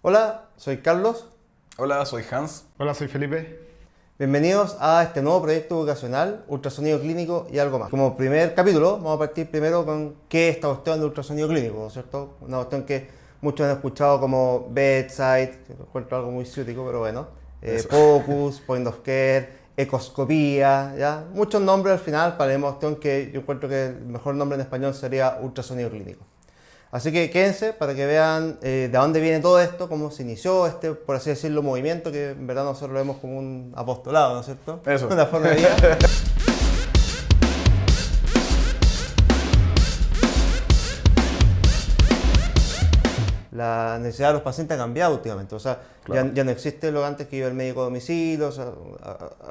Hola, soy Carlos. Hola, soy Hans. Hola, soy Felipe. Bienvenidos a este nuevo proyecto vocacional, ultrasonido clínico y algo más. Como primer capítulo, vamos a partir primero con qué es esta cuestión de ultrasonido clínico, ¿no es cierto? Una cuestión que muchos han escuchado como bedside, que encuentro algo muy ciútico, pero bueno. Eso. Focus, point of care, ecoscopía, ¿ya? Muchos nombres al final para una cuestión que yo encuentro que el mejor nombre en español sería ultrasonido clínico. Así que quédense para que vean de dónde viene todo esto, cómo se inició este, por así decirlo, movimiento, que en verdad nosotros lo vemos como un apostolado, ¿no es cierto? Eso. Una forma de vida. La necesidad de los pacientes ha cambiado últimamente, o sea, Claro. ya no existe lo antes que iba el médico a domicilio, o sea,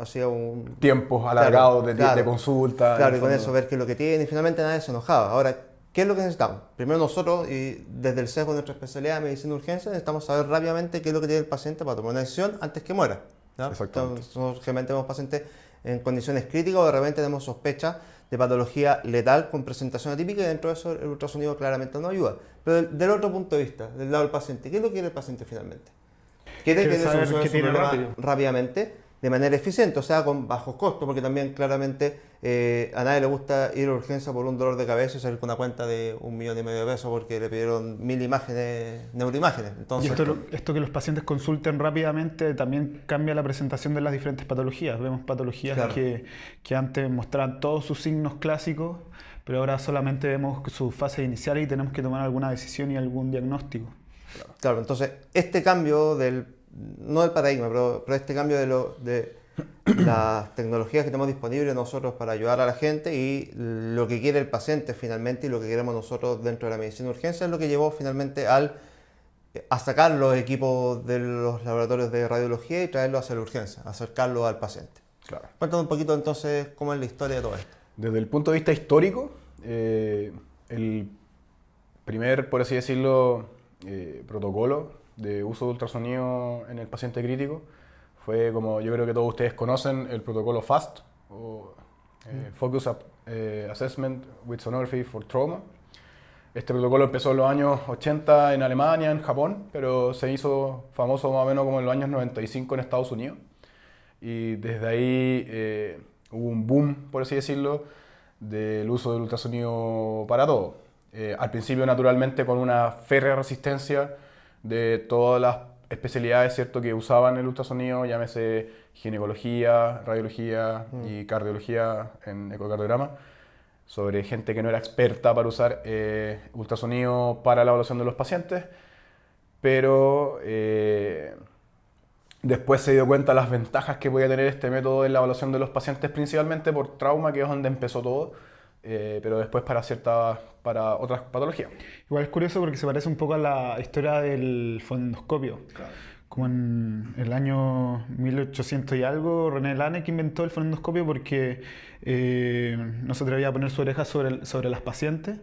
hacía un... Tiempos alargados de claro. consulta. en Claro, el y con fondo. eso ver qué es lo que tiene, y finalmente nadie se enojaba. Ahora, ¿qué es lo que necesitamos? Primero nosotros, y desde el sesgo de nuestra especialidad de medicina de urgencia, necesitamos saber rápidamente qué es lo que tiene el paciente para tomar una decisión antes que muera, ¿ya? Exactamente. Entonces, nosotros generalmente tenemos pacientes en condiciones críticas o de repente tenemos sospecha de patología letal con presentación atípica y dentro de eso el ultrasonido claramente nos ayuda. Pero del otro punto de vista, del lado del paciente, ¿qué es lo que quiere el paciente finalmente? Quiere Quiere que le saber solucione qué su tiene problema rápido. rápidamente, de manera eficiente, o sea, con bajos costos, porque también claramente a nadie le gusta ir a urgencia por un dolor de cabeza y salir con una cuenta de 1,5 millones de pesos porque le pidieron 1.000 imágenes, neuroimágenes. Y Entonces, esto que los pacientes consulten rápidamente también cambia la presentación de las diferentes patologías. Vemos patologías claro. que antes mostraban todos sus signos clásicos, pero ahora solamente vemos sus fases iniciales y tenemos que tomar alguna decisión y algún diagnóstico. Claro, entonces este cambio no del paradigma, pero este cambio de las tecnologías que tenemos disponibles nosotros para ayudar a la gente y lo que quiere el paciente finalmente y lo que queremos nosotros dentro de la medicina de urgencia es lo que llevó finalmente a sacar los equipos de los laboratorios de radiología y traerlos hacia la urgencia, acercarlos al paciente. Claro. Cuéntanos un poquito entonces cómo es la historia de todo esto. Desde el punto de vista histórico, el primer, por así decirlo, protocolo de uso de ultrasonido en el paciente crítico fue, como yo creo que todos ustedes conocen, el protocolo FAST, o Focus Assessment with Sonography for Trauma. Este protocolo empezó en los años 80 en Alemania, en Japón, pero se hizo famoso más o menos como en los años 95 en Estados Unidos. Y desde ahí hubo un boom, por así decirlo, del uso del ultrasonido para todo. Al principio, naturalmente, con una férrea resistencia de todas las especialidades, ¿cierto?, que usaban el ultrasonido, llámese ginecología, radiología y cardiología en ecocardiograma, sobre gente que no era experta para usar ultrasonido para la evaluación de los pacientes, pero después se dio cuenta de las ventajas que podía tener este método en la evaluación de los pacientes, principalmente por trauma, que es donde empezó todo, pero después para otras patologías. Igual es curioso porque se parece un poco a la historia del fonendoscopio. Claro. Como en el año 1800 y algo, René Laennec inventó el fonendoscopio porque no se atrevía a poner su oreja sobre las pacientes.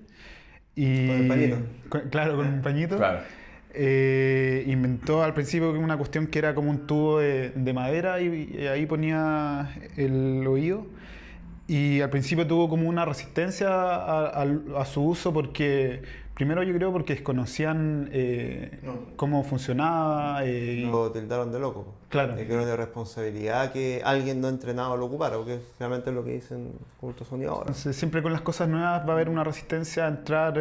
Y, Con el pañito. Claro, con un pañito. Claro. Inventó al principio una cuestión que era como un tubo de madera y ahí ponía el oído. Y al principio tuvo como una resistencia a su uso porque, primero yo creo porque desconocían cómo funcionaba. Lo tildaron de loco, po. Claro. Que no era responsabilidad que alguien no entrenado lo ocupara, porque realmente es lo que dicen con ultrasonido ahora. Entonces, siempre con las cosas nuevas va a haber una resistencia a entrar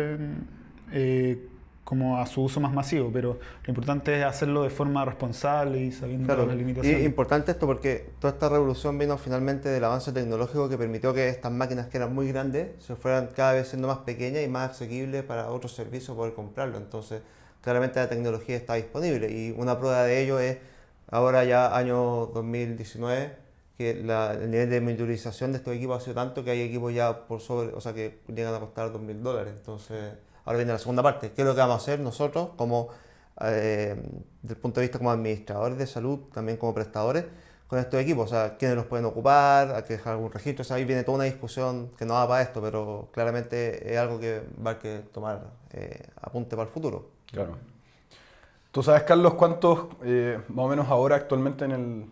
como a su uso más masivo, pero lo importante es hacerlo de forma responsable y sabiendo Claro, las y limitaciones. es importante esto porque toda esta revolución vino finalmente del avance tecnológico que permitió que estas máquinas que eran muy grandes se fueran cada vez siendo más pequeñas y más asequibles para otros servicios poder comprarlo. Entonces, claramente la tecnología está disponible y una prueba de ello es ahora ya año 2019 que el nivel de miniaturización de estos equipos ha sido tanto que hay equipos ya por sobre, o sea que llegan a costar $2.000. Entonces, ahora viene la segunda parte. ¿Qué es lo que vamos a hacer nosotros como desde el punto de vista como administradores de salud, también como prestadores, con estos equipos? O sea, ¿quiénes los pueden ocupar? ¿Hay que dejar algún registro? O sea, ahí viene toda una discusión que no va para esto, pero claramente es algo que va a haber que tomar apunte para el futuro. Claro. ¿Tú sabes, Carlos, cuántos, más o menos ahora actualmente en el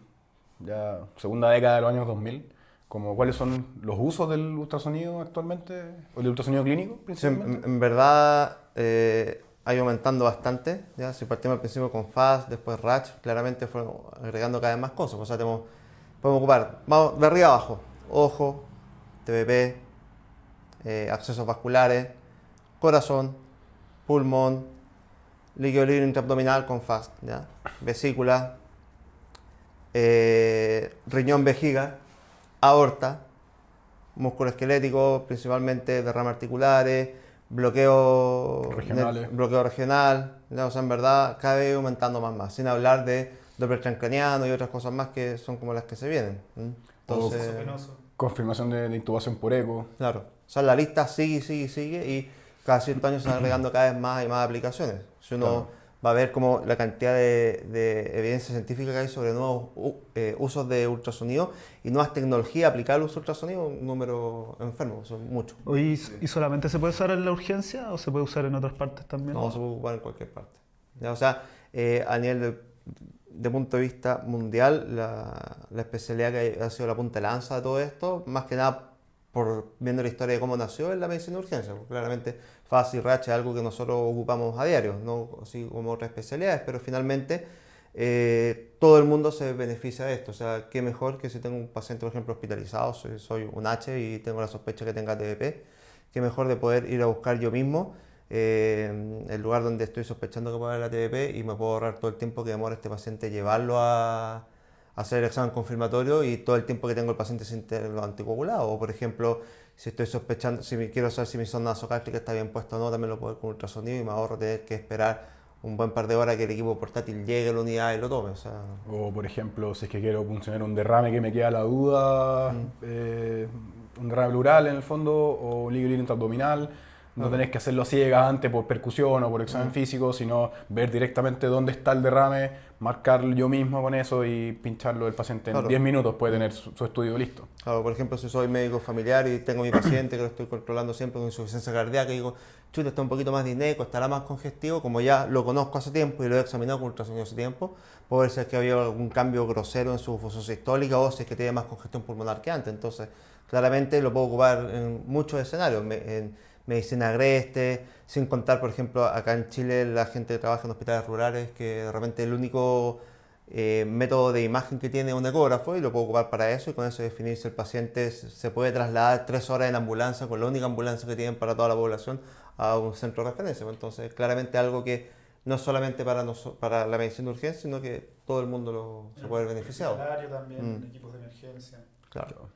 ya segunda década de los años 2000, como cuáles son los usos del ultrasonido actualmente, o del ultrasonido clínico Sí, principalmente? en verdad, ha ido aumentando bastante. ¿Ya? Si partimos al principio con FAST, después RACH, claramente fueron agregando cada vez más cosas. O sea, podemos ocupar, vamos de arriba abajo, ojo, TBP, accesos vasculares, corazón, pulmón, líquido libre intraabdominal con FAST, ¿ya? Vesícula, riñón, vejiga, aorta, músculo esquelético, principalmente derrames articulares, bloqueo regional, ¿ya? O sea, en verdad cada vez aumentando más, sin hablar de Doppler transcraniano y otras cosas más que son como las que se vienen. Entonces, confirmación de intubación por eco. claro, o sea, la lista sigue y cada ciertos años se van agregando cada vez más y más aplicaciones. Si uno va a ver como la cantidad de evidencia científica que hay sobre nuevos usos de ultrasonido y nuevas tecnologías aplicadas al uso de ultrasonido, un número enfermo, son muchos. Oye, ¿y solamente se puede usar en la urgencia o se puede usar en otras partes también? No, se puede ocupar en cualquier parte. ¿Ya? O sea, a nivel de punto de vista mundial, la especialidad que ha sido la punta de lanza de todo esto, más que nada viendo la historia de cómo nació, es la medicina de urgencia. Porque claramente FAST y RACH es algo que nosotros ocupamos a diario, no así como otras especialidades, pero finalmente todo el mundo se beneficia de esto. O sea, qué mejor que si tengo un paciente, por ejemplo, hospitalizado, soy un H y tengo la sospecha que tenga TBP, qué mejor de poder ir a buscar yo mismo el lugar donde estoy sospechando que puede haber la TBP y me puedo ahorrar todo el tiempo que demora este paciente llevarlo a hacer el examen confirmatorio y todo el tiempo que tengo el paciente sin tenerlo anticoagulado. O por ejemplo, si estoy sospechando, quiero saber si mi sonda nasocártrica está bien puesta o no, también lo puedo ver con ultrasonido y me ahorro tener que esperar un buen par de horas que el equipo portátil llegue a la unidad y lo tome. O por ejemplo, si es que quiero funcionar un derrame que me queda la duda, un derrame pleural en el fondo, o líquido intraabdominal. No tenés que hacerlo a ciegas antes por percusión o por examen físico, sino ver directamente dónde está el derrame, marcarlo yo mismo con eso y pincharlo el paciente en 10 minutos, puede tener su estudio listo. Claro, por ejemplo, si soy médico familiar y tengo a mi paciente que lo estoy controlando siempre con insuficiencia cardíaca y digo, chuta, está un poquito más dinéico, estará más congestivo, como ya lo conozco hace tiempo y lo he examinado con ultrasonido hace tiempo, puedo ver si es que había algún cambio grosero en su fusión sistólica o si es que tiene más congestión pulmonar que antes. Entonces, claramente lo puedo ocupar en muchos escenarios, en medicina agreste, sin contar, por ejemplo, acá en Chile la gente que trabaja en hospitales rurales, que de repente el único método de imagen que tiene es un ecógrafo y lo puedo ocupar para eso y con eso definir si el paciente se puede trasladar 3 horas en ambulancia con la única ambulancia que tienen para toda la población a un centro de referencia. Entonces, claramente algo que no es solamente para la medicina de urgencia, sino que todo el mundo se puede ver beneficiado. También, equipos de emergencia. Claro.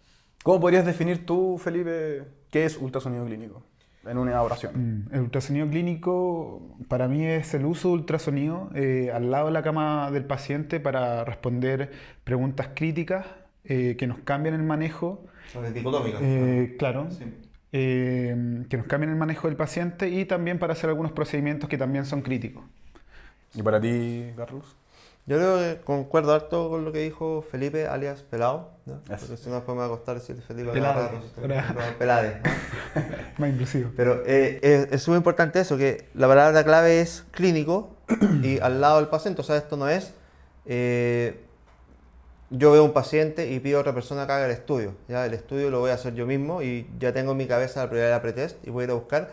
¿Cómo podrías definir tú, Felipe, qué es ultrasonido clínico en una oración? El ultrasonido clínico para mí es el uso de ultrasonido al lado de la cama del paciente para responder preguntas críticas que nos cambian el manejo. Dicotómicas. Claro. Sí. Que nos cambien el manejo del paciente y también para hacer algunos procedimientos que también son críticos. ¿Y para ti, Carlos? Yo creo que concuerdo harto con lo que dijo Felipe, alias Pelado, ¿no? Porque si no después me va a costar decir Felipe Pelade, ¿no? Más inclusivo. Pero es súper importante eso, que la palabra clave es clínico y al lado del paciente. O sea, esto no es yo veo un paciente y pido a otra persona que haga el estudio. ¿Ya? El estudio lo voy a hacer yo mismo y ya tengo en mi cabeza la prioridad de la pretest y voy a ir a buscar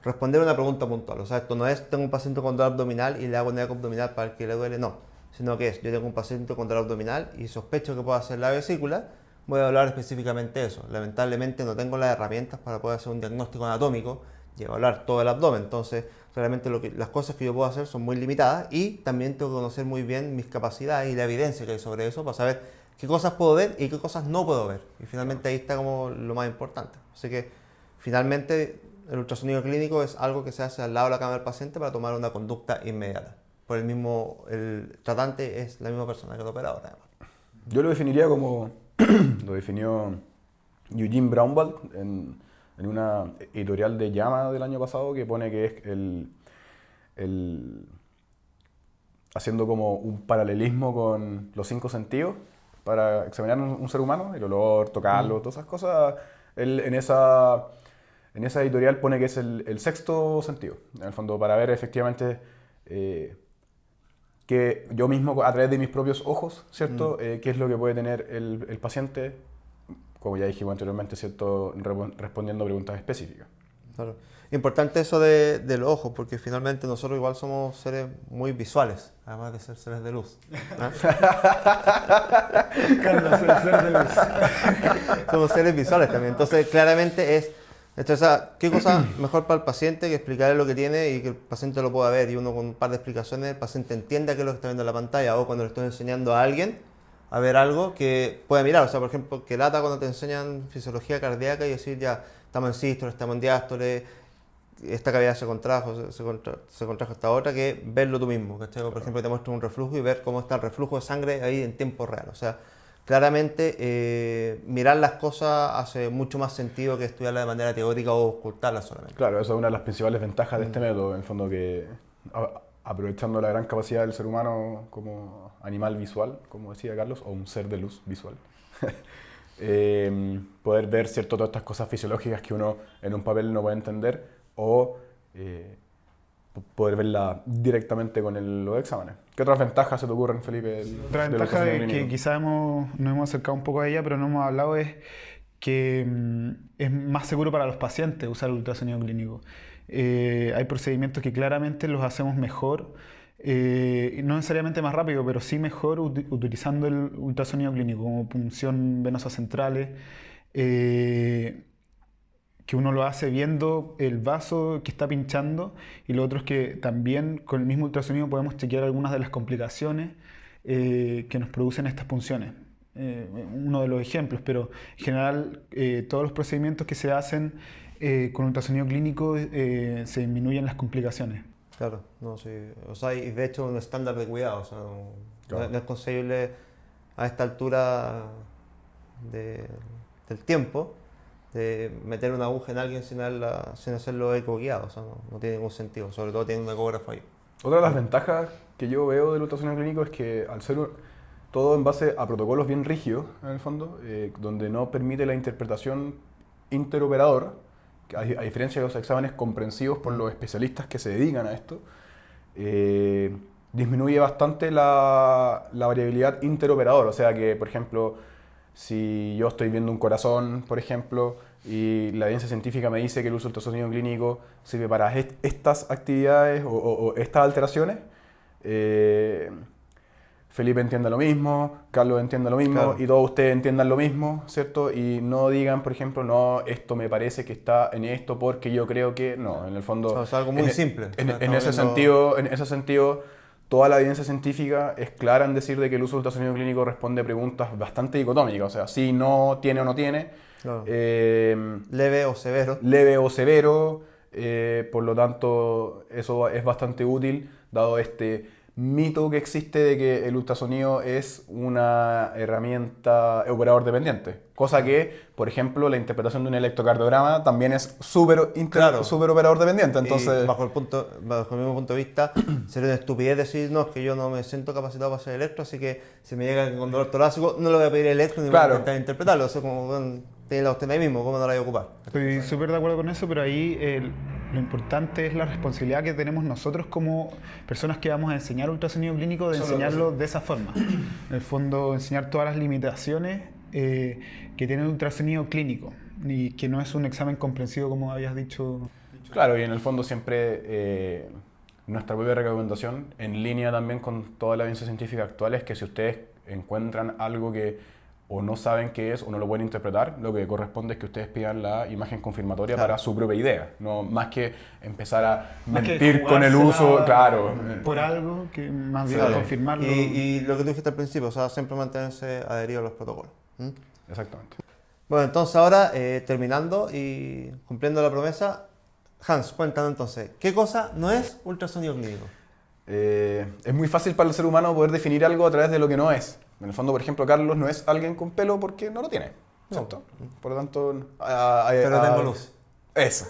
responder una pregunta puntual. O sea, esto no es tengo un paciente con dolor abdominal y le hago un eco abdominal para el que le duele, no. Sino que yo tengo un paciente con dolor abdominal y sospecho que pueda hacer la vesícula, voy a hablar específicamente de eso. Lamentablemente no tengo las herramientas para poder hacer un diagnóstico anatómico y evaluar todo el abdomen. Entonces, realmente las cosas que yo puedo hacer son muy limitadas y también tengo que conocer muy bien mis capacidades y la evidencia que hay sobre eso para saber qué cosas puedo ver y qué cosas no puedo ver. Y finalmente ahí está como lo más importante. Así que, finalmente, el ultrasonido clínico es algo que se hace al lado de la cama del paciente para tomar una conducta inmediata. El tratante es la misma persona que el operador, además. Yo lo definiría como lo definió Eugene Braunwald en una editorial de Llama del año pasado, que pone que es haciendo como un paralelismo con los 5 sentidos para examinar un ser humano, el olor, tocarlo, todas esas cosas. Él en esa editorial pone que es el sexto sentido, en el fondo, para ver efectivamente que yo mismo a través de mis propios ojos, ¿cierto? Qué es lo que puede tener el paciente, como ya dijimos anteriormente, ¿cierto? Respondiendo a preguntas específicas. Claro. Importante eso del ojo, porque finalmente nosotros igual somos seres muy visuales, además de ser seres de luz. ¿Ah? Carlos, el ser de luz. Somos seres visuales también. Entonces, claramente ¿qué cosa mejor para el paciente que explicarle lo que tiene y que el paciente lo pueda ver? Y uno con un par de explicaciones, el paciente entienda qué es lo que está viendo en la pantalla, o cuando le estoy enseñando a alguien a ver algo que pueda mirar. O sea, por ejemplo, que lata cuando te enseñan fisiología cardíaca y decir ya, estamos en sístole, estamos en diástole, esta cavidad se contrajo, se contrajo esta otra, que verlo tú mismo, ¿cachai? Por ejemplo, te muestro un reflujo y ver cómo está el reflujo de sangre ahí en tiempo real. O sea, claramente mirar las cosas hace mucho más sentido que estudiarlas de manera teórica o ocultarlas solamente. Claro, esa es una de las principales ventajas de este método, en el fondo, que aprovechando la gran capacidad del ser humano como animal visual, como decía Carlos, o un ser de luz visual, poder ver todas estas cosas fisiológicas que uno en un papel no puede entender, o poder verla directamente con los exámenes. ¿Qué otras ventajas se te ocurren, Felipe? Otra ventaja que quizás nos hemos acercado un poco a ella, pero no hemos hablado, es que es más seguro para los pacientes usar el ultrasonido clínico. Hay procedimientos que claramente los hacemos mejor, no necesariamente más rápido, pero sí mejor utilizando el ultrasonido clínico, como punción venosa centrales, que uno lo hace viendo el vaso que está pinchando, y lo otro es que también con el mismo ultrasonido podemos chequear algunas de las complicaciones que nos producen estas punciones. Uno de los ejemplos, pero en general todos los procedimientos que se hacen con ultrasonido clínico se disminuyen las complicaciones. Claro, no, sí. O sea, y de hecho un estándar de cuidado, o sea, Claro. no es concebible a esta altura del tiempo de meter una aguja en alguien sin hacerlo eco guiado, o sea, no tiene ningún sentido, sobre todo tiene un ecógrafo ahí. Otra de las ventajas que yo veo del ultrasonido clínico es que al ser todo en base a protocolos bien rígidos, en el fondo, donde no permite la interpretación interoperador, que a diferencia de los exámenes comprensivos por los especialistas que se dedican a esto, disminuye bastante la variabilidad interoperador. O sea que, por ejemplo, si yo estoy viendo un corazón, por ejemplo, y la evidencia científica me dice que el uso del ultrasonido clínico sirve para estas actividades o estas alteraciones, Felipe entienda lo mismo, Carlos entienda lo mismo, Claro. y todos ustedes entiendan lo mismo, ¿cierto? Y no digan, por ejemplo, no, esto me parece que está en esto porque yo creo que... No, en el fondo... O sea, algo muy simple. En Estamos ese sentido, toda la evidencia científica es clara en decir de que el uso del ultrasonido clínico responde a preguntas bastante dicotómicas, o sea, sí, no, tiene o no tiene, Claro. Leve o severo. leve o severo, por lo tanto eso es bastante útil, dado este mito que existe de que el ultrasonido es una herramienta operador dependiente, cosa que, por ejemplo, la interpretación de un electrocardiograma también es súper Claro. operador dependiente, entonces... Y bajo el mismo punto de vista, sería una estupidez decir, no, es que yo no me siento capacitado para hacer electro, así que si me llega con dolor torácico, no le voy a pedir electro ni voy a Claro. intentar interpretarlo. O sea, como, bueno, tiene la usted ahí mismo, ¿cómo no la voy a ocupar? Estoy súper de acuerdo con eso, pero ahí lo importante es la responsabilidad que tenemos nosotros como personas que vamos a enseñar ultrasonido clínico, de enseñarlo de esa forma. En el fondo, enseñar todas las limitaciones que tiene el ultrasonido clínico, y que no es un examen comprensivo como habías dicho. Claro, y en el fondo siempre nuestra propia recomendación, en línea también con toda la evidencia científica actual, es que si ustedes encuentran algo que o no saben qué es o no lo pueden interpretar, lo que corresponde es que ustedes pidan la imagen confirmatoria Claro. para su propia idea, no más que empezar a Más que mentir con el uso, jugársela claro. por algo, que más bien Claro. confirmarlo. Y lo que tú dijiste al principio, o sea, siempre mantenerse adherido a los protocolos. ¿Mm? Exactamente. Bueno, entonces ahora, terminando y cumpliendo la promesa, Hans, cuéntanos entonces, ¿qué cosa no es ultrasonido clínico? Es muy fácil para el ser humano poder definir algo a través de lo que no es. En el fondo, por ejemplo, Carlos no es alguien con pelo porque no lo tiene, ¿cierto? Por lo tanto... Pero tengo luz. Eso.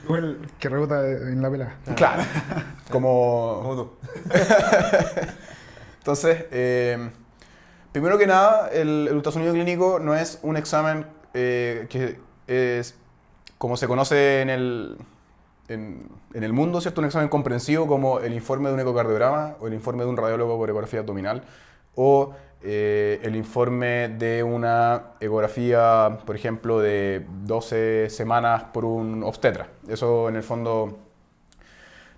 Igual que rebota en la pelada. Claro. Como Como tú. Entonces, primero que nada, el ultrasonido clínico no es un examen que es, como se conoce en el mundo, ¿cierto? Un examen comprensivo como el informe de un ecocardiograma o el informe de un radiólogo por ecografía abdominal o el informe de una ecografía, por ejemplo, de 12 semanas por un obstetra. Eso en el fondo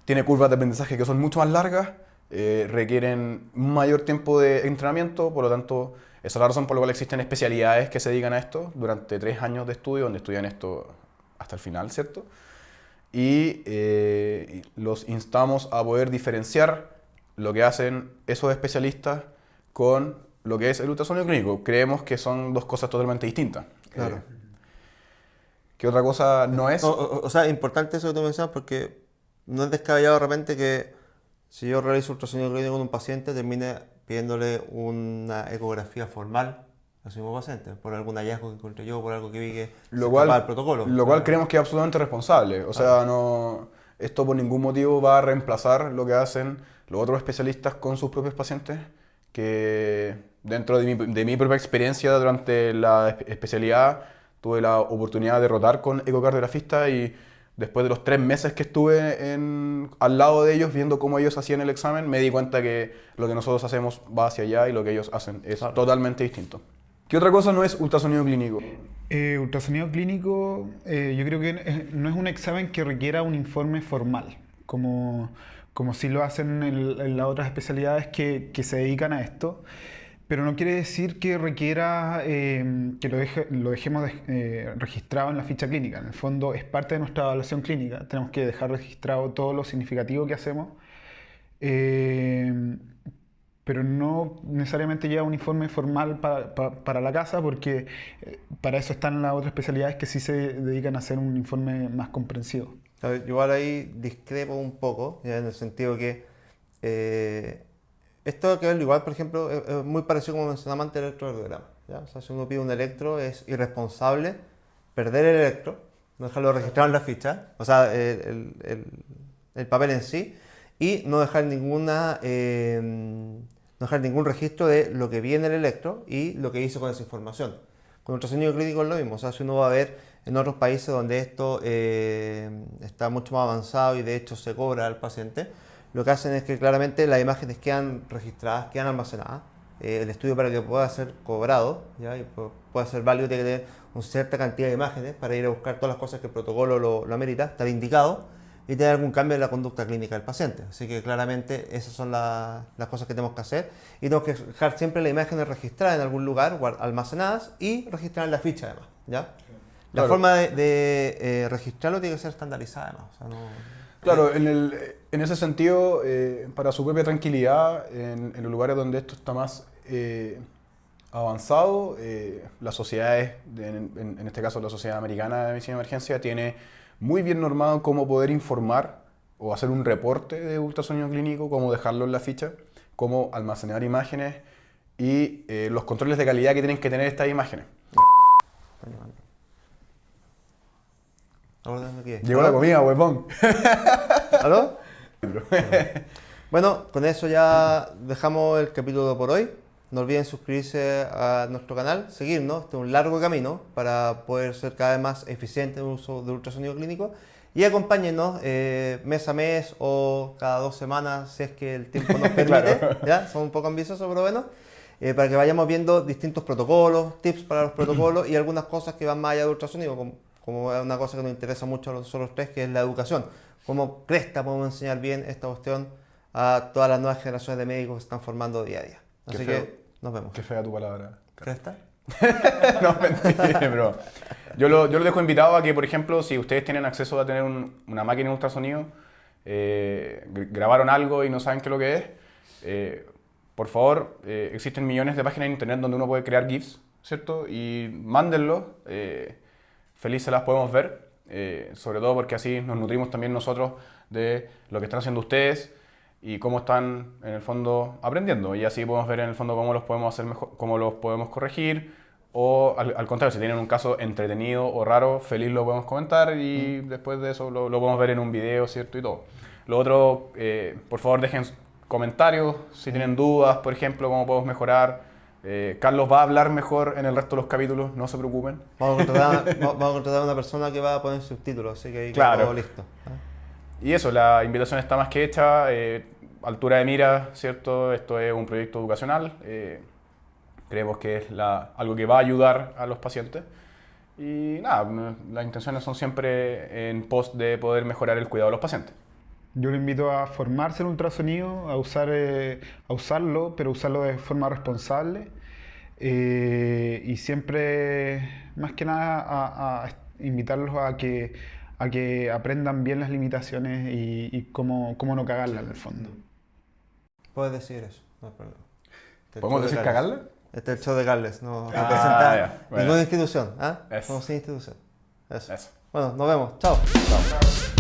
tiene curvas de aprendizaje que son mucho más largas, requieren un mayor tiempo de entrenamiento, por lo tanto, esa es la razón por la cual existen especialidades que se dedican a esto durante 3 años de estudio, donde estudian esto hasta el final, ¿cierto? Y los instamos a poder diferenciar lo que hacen esos especialistas con lo que es el ultrasonido clínico. Creemos que son dos cosas totalmente distintas. Claro. ¿Qué otra cosa no es? O sea, importante eso que tú mencionas porque no es descabellado de repente que si yo realizo ultrasonido clínico con un paciente termine pidiéndole una ecografía formal a su mismo paciente por algún hallazgo que encontré yo, por algo que vi que se escapaba del protocolo. Lo cual creemos que es absolutamente responsable. O sea, no, esto por ningún motivo va a reemplazar lo que hacen los otros especialistas con sus propios pacientes, que dentro de mi propia experiencia durante la especialidad tuve la oportunidad de rotar con ecocardiografistas y después de los 3 meses que estuve al lado de ellos viendo cómo ellos hacían el examen, me di cuenta que lo que nosotros hacemos va hacia allá y lo que ellos hacen es totalmente distinto. ¿Qué otra cosa no es ultrasonido clínico? Ultrasonido clínico, yo creo que no es un examen que requiera un informe formal, como sí lo hacen en las otras especialidades que se dedican a esto, pero no quiere decir que requiera que lo dejemos registrado en la ficha clínica. En el fondo es parte de nuestra evaluación clínica, tenemos que dejar registrado todo lo significativo que hacemos, pero no necesariamente lleva un informe formal para la casa, porque para eso están las otras especialidades que sí se dedican a hacer un informe más comprensivo. A ver, igual ahí discrepo un poco, ya, en el sentido que esto hay que verlo igual, por ejemplo, es muy parecido como mencionaba antes el electrocardiograma, ¿ya? O sea, si uno pide un electro es irresponsable perder el electro, no dejarlo registrado en la ficha, o sea, el papel en sí, y no dejar no dejar ningún registro de lo que viene el electro y lo que hizo con esa información. Con ultrasonido clínico es lo mismo, o sea, si uno va a ver en otros países donde esto está mucho más avanzado y de hecho se cobra al paciente, lo que hacen es que claramente las imágenes quedan registradas, quedan almacenadas. El estudio para que pueda ser cobrado, ¿ya? Y pueda ser válido tiene que tener una cierta cantidad de imágenes para ir a buscar todas las cosas que el protocolo lo amerita, estar indicado y tener algún cambio en la conducta clínica del paciente. Así que claramente esas son las cosas que tenemos que hacer y tenemos que dejar siempre las imágenes registradas en algún lugar, almacenadas y registradas en la ficha además, ¿ya? La forma de registrarlo tiene que ser estandarizada además. O sea, Claro, en ese sentido, para su propia tranquilidad, en los lugares donde esto está más avanzado, las sociedades, en este caso la Sociedad Americana de Medicina de Emergencia, tiene muy bien normado cómo poder informar o hacer un reporte de ultrasonido clínico, cómo dejarlo en la ficha, cómo almacenar imágenes y los controles de calidad que tienen que tener estas imágenes. Llegó la comida, huevón. ¿Aló? Bueno, con eso ya dejamos el capítulo por hoy. No olviden suscribirse a nuestro canal, seguirnos. Este es un largo camino para poder ser cada vez más eficiente en el uso del ultrasonido clínico. Y acompáñennos mes a mes o cada 2 semanas, si es que el tiempo nos permite. Claro. ¿Ya? Somos un poco ambiciosos, pero bueno. Para que vayamos viendo distintos protocolos, tips para los protocolos y algunas cosas que van más allá del ultrasonido, como una cosa que nos interesa mucho a nosotros tres, que es la educación. Cómo cresta podemos enseñar bien esta cuestión a todas las nuevas generaciones de médicos que se están formando día a día. Así que nos vemos. Qué fea tu palabra. ¿Cresta? No, mentira, bro. Yo lo dejo invitado a que, por ejemplo, si ustedes tienen acceso a tener una máquina de ultrasonido, grabaron algo y no saben qué es lo que es, por favor, existen millones de páginas en internet donde uno puede crear GIFs, ¿cierto? Y mándenlo. Feliz se las podemos ver, sobre todo porque así nos nutrimos también nosotros de lo que están haciendo ustedes y cómo están en el fondo aprendiendo, y así podemos ver en el fondo cómo los podemos hacer mejor, cómo los podemos corregir, o al contrario, si tienen un caso entretenido o raro, feliz lo podemos comentar y después de eso lo podemos ver en un video, ¿cierto? Y todo. Lo otro, por favor dejen comentarios si tienen dudas, por ejemplo, cómo podemos mejorar. Carlos va a hablar mejor en el resto de los capítulos, no se preocupen. Vamos a contratar a una persona que va a poner subtítulos, así que ahí claro. Todo listo. Y eso, la invitación está más que hecha. altura de mira, ¿cierto? Esto es un proyecto educacional. Creemos que es algo que va a ayudar a los pacientes. Y nada, las intenciones son siempre en pos de poder mejorar el cuidado de los pacientes. Yo lo invito a formarse en ultrasonido, a usarlo, pero usarlo de forma responsable. Y siempre, más que nada, a invitarlos a que aprendan bien las limitaciones y cómo no cagarla en el fondo. Puedes decir eso, no hay problema. ¿Podemos decir cagarla? Este es el show de Carles, no Ah, representa ya, bueno. ninguna institución. ¿Ah? Eso. Somos sin institución. Eso. Eso. Bueno, nos vemos. Chao. Chao.